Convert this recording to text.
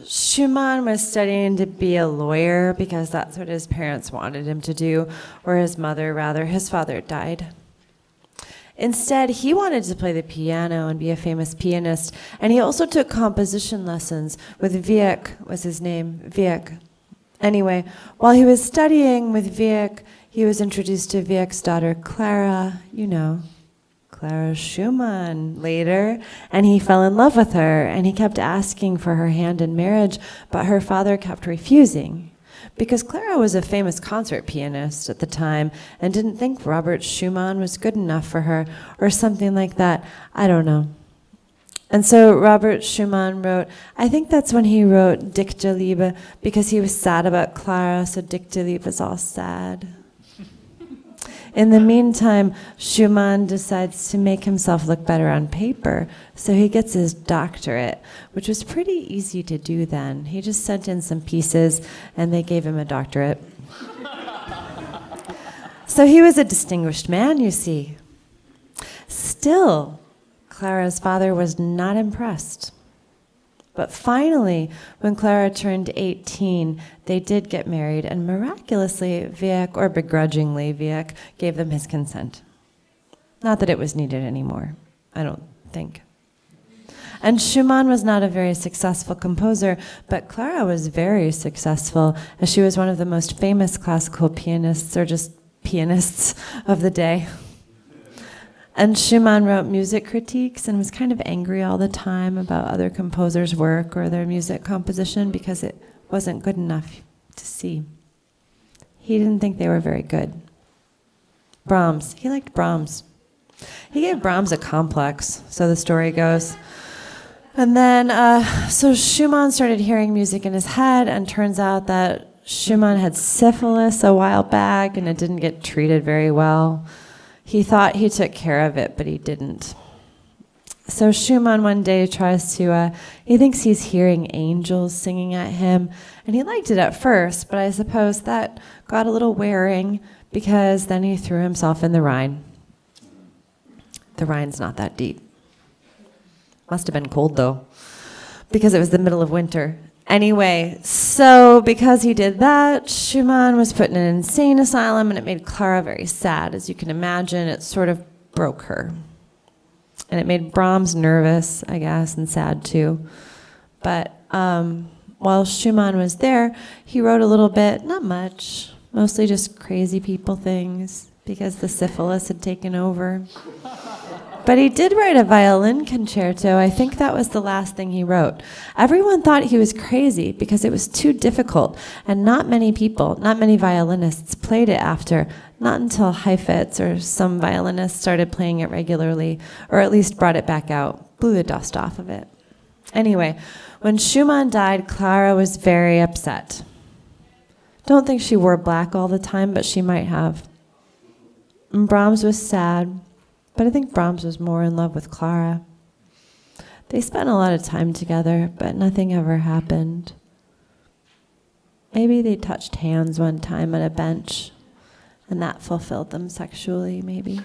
Schumann was studying to be a lawyer because that's what his parents wanted him to do, or his mother, rather. His father died. Instead, he wanted to play the piano and be a famous pianist, and he also took composition lessons with Wieck, was his name, Wieck. Anyway, while he was studying with Wieck, he was introduced to Wieck's daughter, Clara, you know, Clara Schumann later, and he fell in love with her, and he kept asking for her hand in marriage, but her father kept refusing. Because Clara was a famous concert pianist at the time and didn't think Robert Schumann was good enough for her, or something like that. I don't know. And so Robert Schumann wrote, I think that's when he wrote Dichterliebe, because he was sad about Clara, so Dichterliebe is all sad. In the meantime, Schumann decides to make himself look better on paper, so he gets his doctorate, which was pretty easy to do then. He just sent in some pieces, and they gave him a doctorate. So he was a distinguished man, you see. Still, Clara's father was not impressed. But finally, when Clara turned 18, they did get married, and miraculously, Wieck, or begrudgingly, Wieck, gave them his consent. Not that it was needed anymore, I don't think. And Schumann was not a very successful composer, but Clara was very successful, as she was one of the most famous classical pianists, or just pianists, of the day. And Schumann wrote music critiques and was kind of angry all the time about other composers' work or their music composition because it wasn't good enough to see. He didn't think they were very good. Brahms, he liked Brahms. He gave Brahms a complex, so the story goes. And then, so Schumann started hearing music in his head, and turns out that Schumann had syphilis a while back and it didn't get treated very well. He thought he took care of it, but he didn't. So Schumann one day tries to, he thinks he's hearing angels singing at him, and he liked it at first, but I suppose that got a little wearing because then he threw himself in the Rhine. The Rhine's not that deep. Must have been cold though, because it was the middle of winter. Anyway, so because he did that, Schumann was put in an insane asylum, and it made Clara very sad. As you can imagine, it sort of broke her. And it made Brahms nervous, I guess, and sad too. But while Schumann was there, he wrote a little bit, not much, mostly just crazy people things, because the syphilis had taken over. But he did write a violin concerto. I think that was the last thing he wrote. Everyone thought he was crazy because it was too difficult, and not many people, not many violinists played it after, not until Heifetz or some violinists started playing it regularly, or at least brought it back out, blew the dust off of it. Anyway, when Schumann died, Clara was very upset. Don't think she wore black all the time, but she might have. And Brahms was sad. But I think Brahms was more in love with Clara. They spent a lot of time together, but nothing ever happened. Maybe they touched hands one time at a bench, and that fulfilled them sexually, maybe.